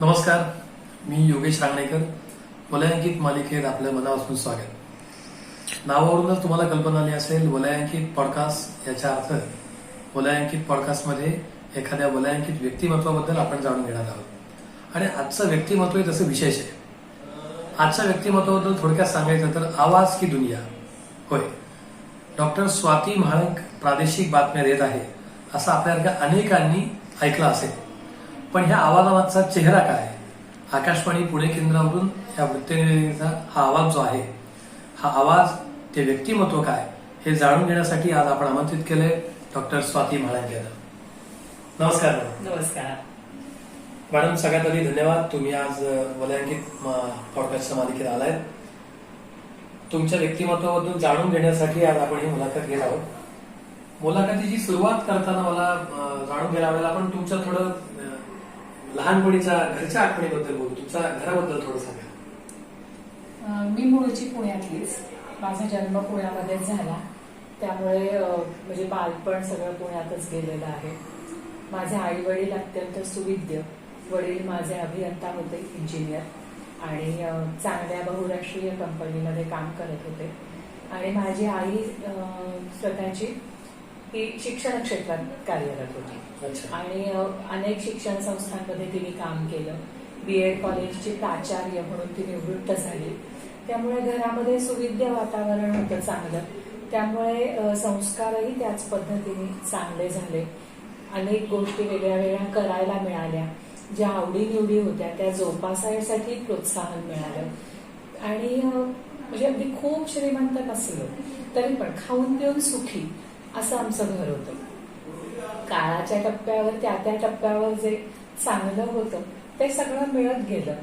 नमस्कार, मी योगेश रांगणेकर. वलयांकित मालिकेत आपल्या मनापासून स्वागत. नावावरूनच तुम्हाला कल्पना आली असेल, वलयांकित पॉडकास्ट याचा अर्थ वलयांकित पॉडकास्टमध्ये एखाद्या वलयांकित व्यक्तिमत्वाबद्दल आपण जाणून घेणार आहोत. आणि आजचं व्यक्तिमत्व हे तसं विशेष आहे. आजच्या व्यक्तिमत्वाबद्दल थोडक्यात सांगायचं तर आवाज की दुनिया. होय, डॉक्टर स्वाती महाळंक प्रादेशिक बातम्या देत आहे असं आपल्यासारख्या अनेकांनी ऐकलं असेल. पण ह्या आवाजामागचा चेहरा काय? आकाशवाणी पुणे केंद्रावरून या वृत्तनिवेदनाचा हा आवाज जो आहे, हा आवाज, ते व्यक्तिमत्व काय, हे जाणून घेण्यासाठी आज आपण आमंत्रित केले डॉक्टर स्वाती महाळंक यांना. नमस्कार मॅडम. नमस्कार मॅडम, सगळ्यात आधी धन्यवाद, तुम्ही आज वलयांकित पॉडकास्टच्या मालिकेत आलाय. तुमच्या व्यक्तिमत्वाबद्दल जाणून घेण्यासाठी आज आपण ही मुलाखत घेत आहोत. मुलाखतीची सुरुवात करताना मला जाणून घ्यायला आवडेल, आपण तुमच्या थोडं लहानपणीच्या घरच्या आठवणीबद्दल बोलू. तुमच्या घराबद्दल थोडं सांगा. मी मूळची पुण्यातलीच. माझा जन्म पुण्यामध्येच झाला, त्यामुळे म्हणजे बालपण सगळं पुण्यातच गेलेलं आहे. माझे आई वडील अत्यंत सुविद्य. वडील माझे अभियंता होते, इंजिनियर, आणि चांगल्या बहुराष्ट्रीय कंपनीमध्ये काम करत होते. आणि माझी आई स्वतःची ही शिक्षण क्षेत्रात कार्यरत होती आणि अनेक शिक्षण संस्थांमध्ये तिने काम केलं. BEd कॉलेजची प्राचार्य म्हणून ती निवृत्त झाली. त्यामुळे घरामध्ये सुविद्य वातावरण होतं चांगलं. त्यामुळे संस्कारही त्याच पद्धतीने चांगले झाले. अनेक गोष्टी वेगळ्या वेगळ्या करायला मिळाल्या. ज्या आवडीनिवडी होत्या त्या जोपासायसाठी प्रोत्साहन मिळालं. आणि म्हणजे अगदी खूप श्रीमंत नसलो तरी पण खाऊन पिऊन सुखी असं आमचं घर होतं. काळाच्या टप्प्यावर त्या टप्प्यावर जे चांगलं होतं ते सगळं मिळत गेलं.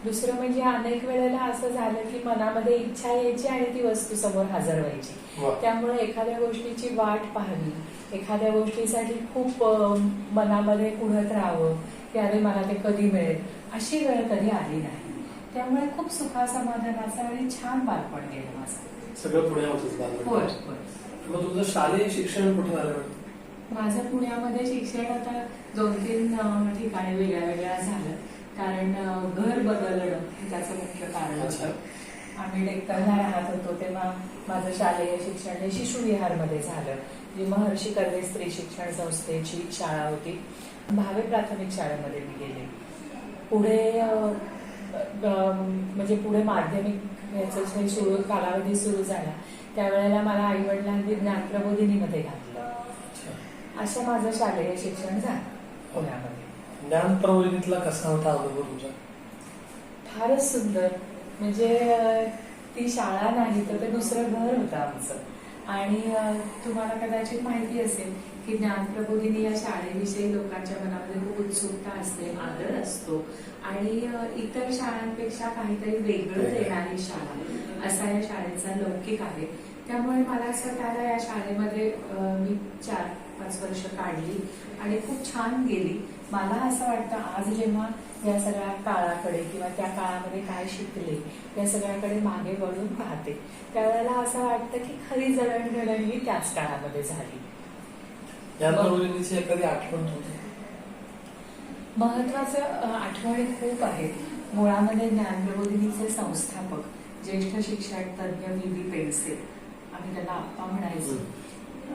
दुसरं म्हणजे अनेक वेळेला असं झालं की मनामध्ये इच्छा यायची आणि ती वस्तू समोर हजर व्हायची. त्यामुळे एखाद्या गोष्टीची वाट पाहावी, एखाद्या गोष्टीसाठी खूप मनामध्ये कुढत राहावं की अरे मला ते कधी मिळेल, अशी वेळ कधी आली नाही. त्यामुळे खूप सुखासमाधानाचं आणि छान बालपण गेलं माझं. सगळं पुण्यावरच बालपण. होय. मग तुझं शालेय शिक्षण कुठे झालं? माझं पुण्यामध्ये शिक्षण आता 2-3 ठिकाणी वेगळ्या झालं, कारण घर बदलणं हे त्याचं मुख्य कारण होतं. आम्ही डेक्कनला राहत होतो तेव्हा माझं शालेय शिक्षण हे शिशु विहारमध्ये झालं, जी महर्षी कर्वे स्त्री शिक्षण संस्थेची शाळा होती. भावे प्राथमिक शाळेमध्ये मी गेले. पुढे म्हणजे पुढे माध्यमिक याचा कालावधी सुरू झाला, त्यावेळेला मला आई वडिलांनी ज्ञानप्रबोधिनीमध्ये घातलं. असं माझं शालेय शिक्षण झालं पुण्यामध्ये. ज्ञानप्रबोधिनीतला कसा होता अनुभव तुमचा? फारच सुंदर. म्हणजे ती शाळा नाही तर ते दुसरं घर होतं आमचं. आणि तुम्हाला कदाचित माहिती असेल की ज्ञानप्रबोधिनी या शाळेविषयी लोकांच्या मनामध्ये खूप उत्सुकता असते, आदर असतो, आणि इतर शाळांपेक्षा काहीतरी वेगळं देणारी शाळा असा या शाळेचा लौकिक आहे. त्यामुळे मला स्वतःला या शाळेमध्ये मी 4-5 वर्ष काढली आणि खूप छान गेली. मला असं वाटतं आज जेव्हा या सगळ्या काळाकडे किंवा त्या काळामध्ये काय शिकले या सगळ्याकडे मागे वळून पाहते, त्यावेळेला असं वाटतं की खरी जडणघडण ही त्याच काळामध्ये झाली. ज्ञानप्रबोधिनीची एखादी आठवण तुमची? महत्वाचं आठवणी खूप आहेत. मुळामध्ये ज्ञानप्रबोधिनीचे संस्थापक ज्येष्ठ शिक्षण तज्ञ VB पेंडसे, आम्ही त्यांना आप्पा म्हणायचो.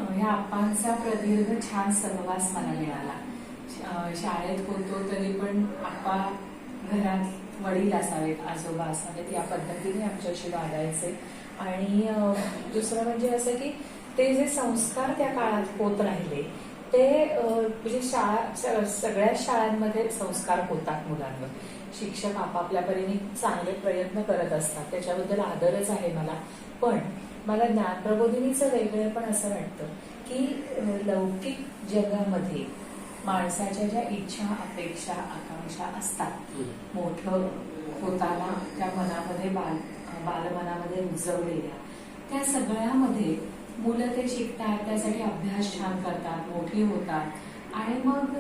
ह्या आप्पांचा प्रदीर्घ छान सहवास मला मिळाला. शाळेत होतो तरी पण आप्पा घरात वडील असावेत, आजोबा असावेत या पद्धतीने आमच्याशी वागायचे. आणि दुसरं म्हणजे असं की ते जे संस्कार त्या काळात होत राहिले ते म्हणजे सगळ्याच शाळांमध्ये संस्कार होतात मुलांवर. शिक्षक आपापल्या परीने चांगले प्रयत्न करत असतात, त्याच्याबद्दल आदरच आहे मला. पण मला ज्ञानप्रबोधिनीचं वेगळं पण असं वाटतं की लौकिक जगामध्ये माणसाच्या ज्या इच्छा, अपेक्षा, आकांक्षा असतात, मोठं होताना त्या मनामध्ये बालमनामध्ये रुजवलेल्या, त्या सगळ्यामध्ये मुलं ते शिकतात, त्यासाठी अभ्यास छान करतात, मोठी होतात, आणि मग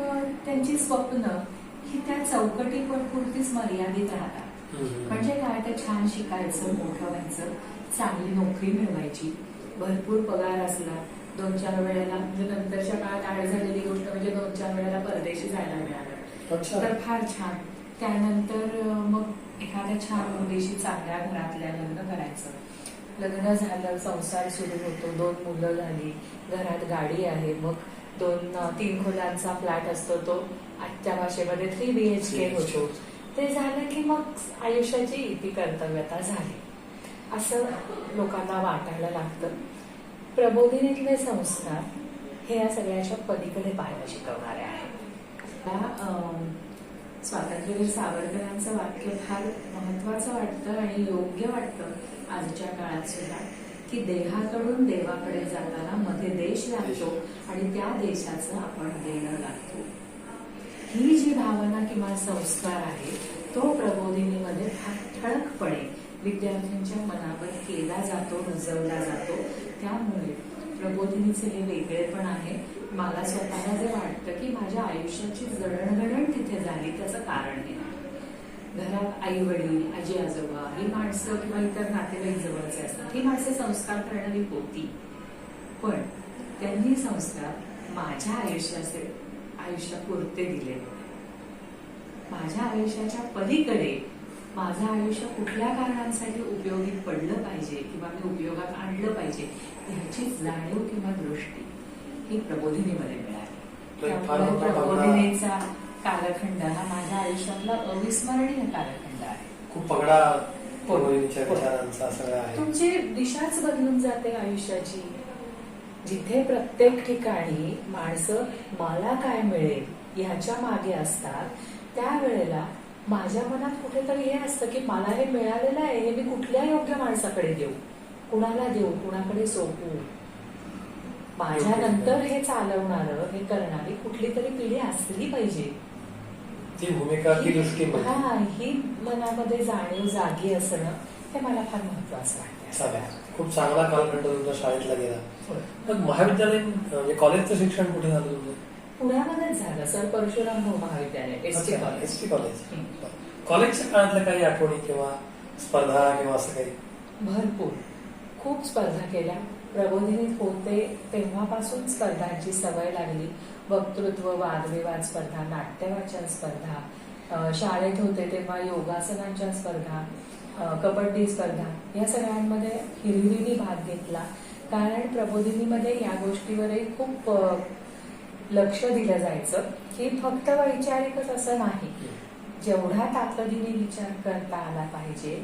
त्यांची स्वप्न ही त्या चौकटीपुरतीच मर्यादित राहतात. म्हणजे काय, ते छान शिकायचं, मोठं व्हायचं, चांगली नोकरी मिळवायची, भरपूर पगार असला, 2-4 वेळेला, म्हणजे नंतरच्या काळात ऍड झालेली गोष्ट म्हणजे 2-4 वेळेला परदेशी जायला मिळालं तर फार छान. त्यानंतर मग एखाद्या छान मुलीशी चांगल्या घरातल्या लग्न करायचं. लग्न झालं, संसार सुरू होतो, 2 मुलं झाली, घरात गाडी आहे, मग 2-3 खोल्यांचा फ्लॅट असतो, तो आजच्या भाषेमध्ये 3 BHK होतो. ते झालं की मग आयुष्याची इति कर्तव्यता झाली असं लोकांना वाटायला लागतं. प्रबोधिनीतले संस्कार हे या सगळ्याच्या पलीकडे पाहायला शिकवणारे आहेत. स्वातंत्र्यवीर सावरकरांचं वाक्य फार महत्वाचं वाटतं आणि योग्य वाटतं आजच्या काळात सुद्धा, की देहाकडून देवाकडे जाताना मध्ये देश लागतो आणि त्या देशाचं आपण देणं लागतो. ही जी भावना किंवा संस्कार आहे तो प्रबोधिनीमध्ये फार ठळकपणे विद्यार्थ्यांच्या मनावर केला जातो, रुजवला जातो. त्यामुळे प्रबोधिनीचे हे वेगळेपण आहे. मला स्वतःला जे वाटतं की माझ्या आयुष्याची जडणघडण तिथे झाली त्याचं कारण हे आहे. घरात आई वडील, आजी आजोबा ही माणसं किंवा इतर नातेवाईक जवळचे असतात. ही माणसं संस्कार करणारी होती, पण त्यांनी संस्कार माझ्या आयुष्यापुरते दिले. माझ्या आयुष्याच्या पलीकडे माझं आयुष्य कुठल्या कारणांसाठी उपयोगी पडलं पाहिजे किंवा मी उपयोगात आणलं पाहिजे ह्याची जाणीव किंवा दृष्टी ही प्रबोधिनीमध्ये मिळाली. त्यामुळे प्रबोधिनीचा कालखंड हा माझ्या आयुष्यातला अविस्मरणीय कालखंड आहे. खूप पगडा प्रबोधिनीच्या विचारांचा सगळा आहे. तुमची दिशाच बदलून जाते आयुष्याची. जिथे प्रत्येक ठिकाणी माणसं मला काय मिळेल ह्याच्या मागे असतात, त्यावेळेला माझ्या मनात कुठेतरी हे असतं की मला हे मिळालेलं आहे, हे मी कुठल्या योग्य माणसाकडे देऊ, कुणाला देऊ, कुणाकडे सोपू. माझ्या नंतर हे चालवणारं, हे करणारी कुठली तरी पिढी असली पाहिजे. ती भूमिका, ती दृष्टी ही मनामध्ये जाणीव जागी असणं हे मला फार महत्वाचं वाटतं. खूप चांगला कालखंड तुमच्या शाळेतला गेला. मग महाविद्यालयीन कॉलेजचं शिक्षण कुठे झालं तुमचं? पुण्यामध्येच झालं सर, परशुराम भाऊ महाविद्यालय, एसटी कॉलेज. कॉलेजच्या काळातल्या काही आठवणी किंवा स्पर्धा किंवा असं काही? भरपूर, खूप स्पर्धा केल्या. प्रबोधिनीत होते तेव्हापासून स्पर्धांची सवय लागली. वक्तृत्व, वादविवाद स्पर्धा, नाट्यवाचन स्पर्धा, शाळेत होते तेव्हा योगासनांच्या स्पर्धा, कबड्डी स्पर्धा, या सगळ्यांमध्ये हिरिरीने भाग घेतला. कारण प्रबोधिनीमध्ये या गोष्टीवरही खूप लक्ष दिलं जायचं की फक्त वैचारिकच असं नाही, जेवढा ताकदीने विचार करता आला पाहिजे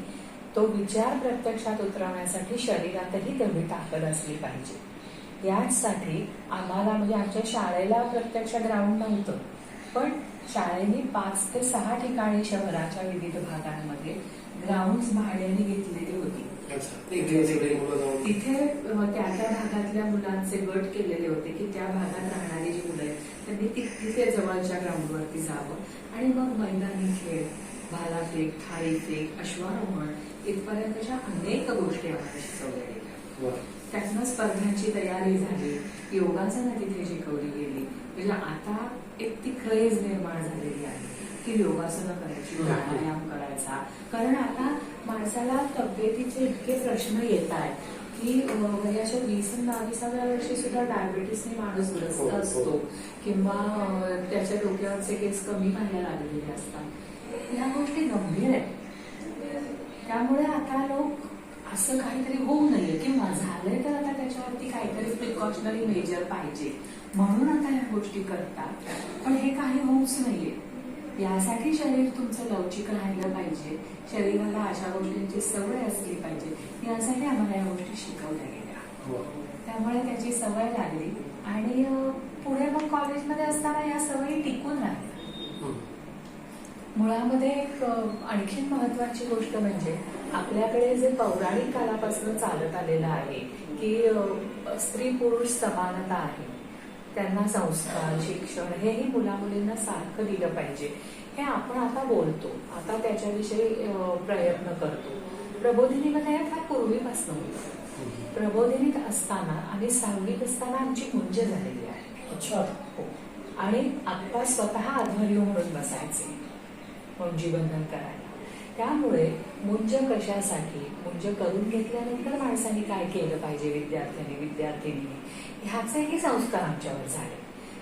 तो विचार प्रत्यक्षात उतरवण्यासाठी शरीरातही तेवढी ताकद असली पाहिजे. याचसाठी आम्हाला म्हणजे आमच्या शाळेला प्रत्यक्ष ग्राउंड नव्हतं, पण शाळेने 5 ते 6 ठिकाणी शहराच्या विविध भागांमध्ये ग्राउंड भाड्याने घेतलेली होती. तिथे त्या भागातल्या मुलांचे गट केलेले होते की त्या भागात राहणारी जी मुलं आहेत त्यांनी तिथे जवळच्या ग्राउंडवरती जावं आणि मग मैदानी खेळ, भालाफेक, थाळीफेक, अश्वारोहण इथपर्यंतच्या अनेक गोष्टी आम्हाला शिकवल्या गेल्या. त्यातनं स्पर्धांची तयारी झाली, योगासनं तिथे शिकवली गेली. म्हणजे आता एक ती क्रेज निर्माण झालेली आहे की योगासनं करायची, प्राणायाम करायचा. कारण आता माणसाला तब्येतीचे इतके प्रश्न येत आहेत की वयाच्या 20-22व्या वर्षी सुद्धा डायबिटीसने माणूस ग्रस्त असतो किंवा त्याच्या डोक्यावरचे केस कमी व्हायला लागलेले असतात. या गोष्टी गंभीर आहेत. त्यामुळे आता लोक असं काहीतरी होऊ नये किंवा झालंय तर आता त्याच्यावरती काहीतरी प्रिकॉशनरी मेजर पाहिजे म्हणून आता या गोष्टी करतात. पण हे काही होऊच नाहीये. यासाठी शरीर तुमचं लवचिक राहिलं पाहिजे, शरीराला अशा गोष्टींची सवय असली पाहिजे, यासाठी आम्हाला या गोष्टी शिकवल्या गेल्या. त्यामुळे त्याची सवय लागली आणि पुढे मग कॉलेजमध्ये असताना या सवयी टिकून राहिल्या. मुळामध्ये एक आणखी महत्वाची गोष्ट म्हणजे आपल्याकडे जे पौराणिक काळापासून चालत आलेलं आहे की स्त्री पुरुष समानता आहे, त्यांना संस्कार, शिक्षण हेही मुलामुलींना सारखं दिलं पाहिजे, हे आपण आता बोलतो, आता त्याच्याविषयी प्रयत्न करतो. प्रबोधिनीमध्ये हे फार पूर्वीपासून होतं. प्रबोधिनीत असताना आणि 6वीत असताना आमची मुंज झालेली आहे. अच्छा. आणि आत्ता स्वतः आध्वर्य म्हणून बसायचे, मुंजीबंधन करायला. त्यामुळे मुंज कशासाठी, मुंज करून घेतल्यानंतर माणसाने काय केलं पाहिजे, विद्यार्थिनी ह्याचेही संस्कार आमच्यावर झाले.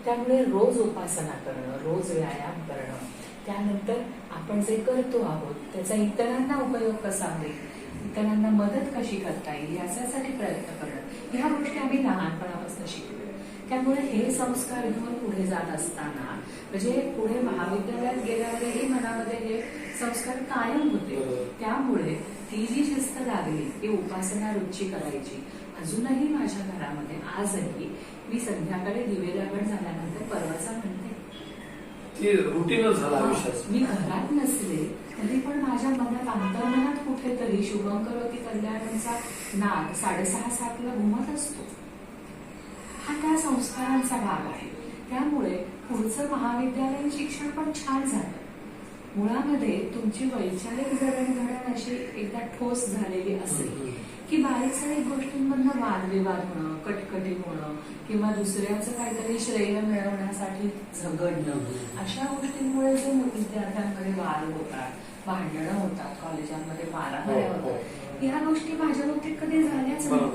त्यामुळे रोज उपासना करणं, रोज व्यायाम करणं, त्यानंतर आपण जे करतो आहोत त्याचा इतरांना उपयोग कसा होईल, इतरांना मदत कशी करता येईल याच्यासाठी प्रयत्न करणं, ह्या गोष्टी आम्ही लहानपणापासून शिकलो. त्यामुळे हे संस्कार घेऊन पुढे जात असताना म्हणजे पुढे महाविद्यालयात गेल्यावरही मनामध्ये हे संस्कार कायम होते. त्यामुळे ती जी शिस्त लागली ती उपासना रोजची करायची. अजूनही माझ्या घरामध्ये आजही मी संध्याकाळी दिवे लागण झाल्यानंतर परवाचा म्हणते. ती रुटीनच झाला आयुष्यात. मी घरात नसले तरी पण माझ्या मनात अंतर्मनात कुठेतरी शुभंकरोती कल्याणाचा नाद 6:30-7ला घुमत असतो. हा त्या संस्कारांचा भाग आहे. त्यामुळे पुढचं महाविद्यालयीन शिक्षण पण छान झालं. मुळामध्ये तुमची वैचारिक जडणघडण अशी एकदा ठोस झालेली असेल की बारीक सारीक गोष्टींमधनं वादविवाद होणं, कटकटी होणं किंवा दुसऱ्याचं काहीतरी श्रेय मिळवण्यासाठी झगडणं, अशा गोष्टींमुळे जे विद्यार्थ्यांमध्ये वाद होतात, भांडणं होतात, कॉलेजांमध्ये मारामाऱ्या होतात, ह्या गोष्टी माझ्या बाबतीत कधी झाल्याच नाही.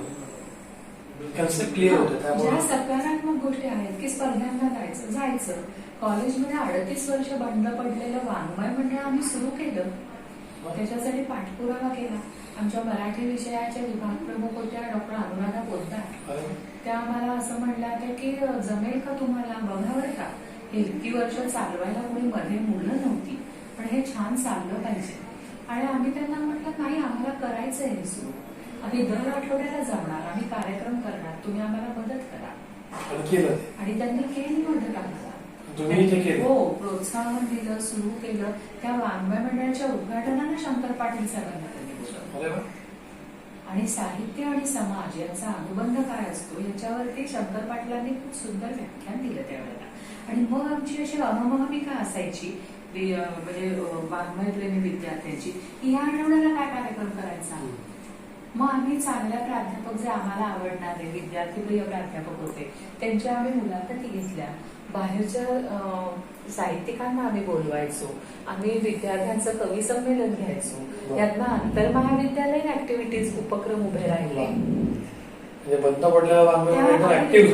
ज्या सकारात्मक गोष्टी आहेत की स्पर्धांना जायचं कॉलेजमध्ये 38 वर्ष बंद पडलेलं वाङ्मय मंडळ आम्ही सुरू केलं. त्याच्यासाठी पाठपुरावा केला. आमच्या मराठी विषयाच्या विभाग प्रमुख होत्या डॉक्टर अनुराधा पोद्दार. त्या आम्हाला असं म्हणल्या होत्या की जमेल का तुम्हाला, बघावर का, हे इतकी वर्ष चालवायला कोणी मध्ये मुलं नव्हती पण हे छान चाललं पाहिजे. आणि आम्ही त्यांना म्हटलं नाही, आम्हाला करायचं हे सुरू, आम्ही दर आठवड्याला जाणार, आम्ही कार्यक्रम करणार, तुम्ही आम्हाला मदत करा. आणि त्यांनी केली मदत आम्हाला. हो, प्रोत्साहन दिलं, सुरू केलं. त्या वाङ्मय मंडळाच्या उद्घाटनाला शंकर पाटील साहेबांना त्यांनी बोलवलं. आणि साहित्य आणि समाज यांचा अनुबंध काय असतो याच्यावरती शंकर पाटलांनी खूप सुंदर व्याख्यान दिलं त्यावेळेला. आणि मग आमची अशी अहमहमिका असायची म्हणजे वाङ्मय प्रेमी विद्यार्थ्यांची, या आठवड्याला काय कार्यक्रम करायचा. मग आम्ही चांगल्या प्राध्यापक जे आम्हाला आवडणारे विद्यार्थीप्रिय प्राध्यापक होते त्यांच्या आम्ही मुलाखती घेतल्या. बाहेरच्या साहित्यिकांना आम्ही बोलवायचो. आम्ही विद्यार्थ्यांचं कवी संमेलन घ्यायचो. यातनं आंतरमहाविद्यालयीन ऍक्टिव्हिटीज उपक्रम उभे राहिले. बंद पडलेला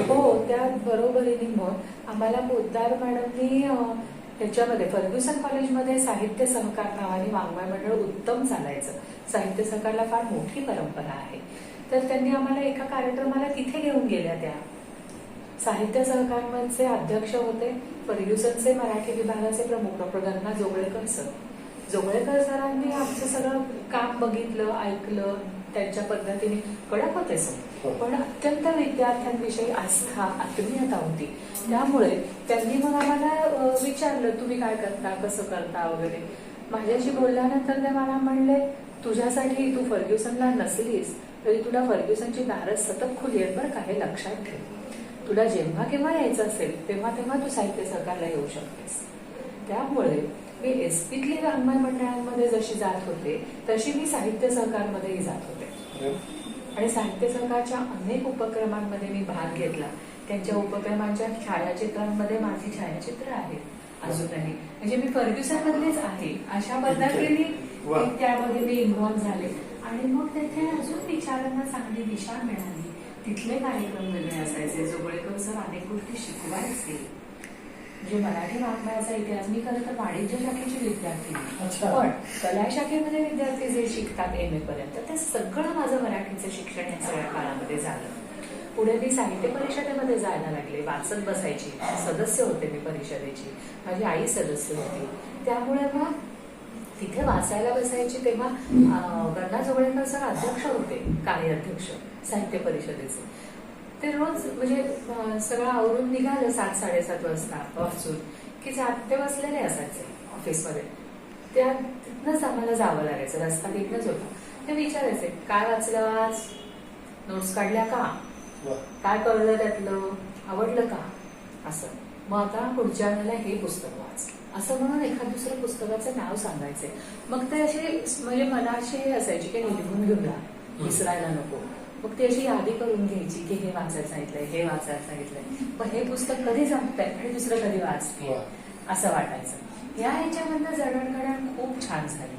हो, त्या बरोबरीने मग आम्हाला पोद्दार मॅडमनी त्याच्यामध्ये फर्ग्युसन कॉलेजमध्ये साहित्य सहकार नावाने वाङ्मय मंडळ उत्तम चालायचं. साहित्य सहकारला फार मोठी परंपरा आहे. तर त्यांनी आम्हाला एका कार्यक्रमाला तिथे घेऊन गेल्या. त्या साहित्य सहकारचे अध्यक्ष होते फर्ग्युसनचे मराठी विभागाचे प्रमुख डॉक्टर गंगा जोगळेकर सर. जोगळेकर सरांनी आमचं सगळं काम बघितलं, ऐकलं, त्यांच्या पद्धतीने कडक होते सर, पण अत्यंत विद्यार्थ्यांविषयी आस्था, आत्मीयता होती. त्यामुळे त्यांनी मग आम्हाला विचारलं तुम्ही काय करता, कसं करता वगैरे. माझ्याशी बोलल्यानंतर ते मला म्हणले तुझ्यासाठी, तू फर्ग्युसनला नसलीस तरी तुला फर्ग्युसनची दारं सतत खुली आहेत बरं का, हे लक्षात ठेव. तुला जेव्हा केव्हा यायचं असेल तेव्हा तेव्हा तू साहित्य सहकारला येऊ शकतेस. त्यामुळे मी एसपीतली वाङ्मय मंडळांमध्ये जशी जात होते तशी मी साहित्य सहकारमध्येही जात होते. आणि साहित्य सहकारच्या अनेक उपक्रमांमध्ये मी भाग घेतला. त्यांच्या उपक्रमांच्या छायाचित्रांमध्ये माझी छायाचित्र आहेत अजूनही. म्हणजे मी फर्ग्युसन मधलीच आहे अशा पद्धतीने त्यामध्ये मी इन्व्हॉल्व्ह झाले. आणि मग तिथे अजून विचारांना चांगली दिशा मिळाली. तिथले कार्यक्रम वेगळे असायचे. जोगळेकर सर अनेक गोष्टी शिकवायचे. म्हणजे मराठी वाङ्मयाचा इतिहास, मी खरं तर वाणिज्य शाखेची विद्यार्थी, पण कला शाखेमध्ये विद्यार्थी जे शिकतात MA पर्यंत ते सगळं माझं मराठीचं शिक्षण या सगळ्या काळामध्ये झालं. पुढे मी साहित्य परिषदेमध्ये जायला लागले, वाचत बसायची, सदस्य होते मी परिषदेची, माझी आई सदस्य होती. त्यामुळे मग तिथे वाचायला बसायची तेव्हा गंगा जोगळेकर सर अध्यक्ष होते, कार्याध्यक्ष साहित्य परिषदेचे. ते रोज म्हणजे सगळं आवरून निघालं 7-7:30 वाजता वाचून की ते बसलेले असायचे ऑफिसमध्ये. त्या तिथनंच आम्हाला जावं लागायचं, रस्ता तिथनंच होता. ते विचारायचे काय वाचलं आज, नोट्स काढल्या का, काय कळलं त्यातलं, आवडलं का, असं. मग आता पुढच्या वेळेला हे पुस्तक वाच असं म्हणून एखाद दुसरं पुस्तकाचं नाव सांगायचे. मग ते असे म्हणजे मला असे असायचे की लिहून घेऊया, विसरायला नको. मग ती अशी यादी करून घ्यायची की हे वाचायला सांगितलंय, हे वाचायला सांगितलंय, मग हे पुस्तक कधी संपतंय आणि दुसरं कधी वाचते असं वाटायचं. या ह्याच्यामधनं जडणघडण खूप छान झाली.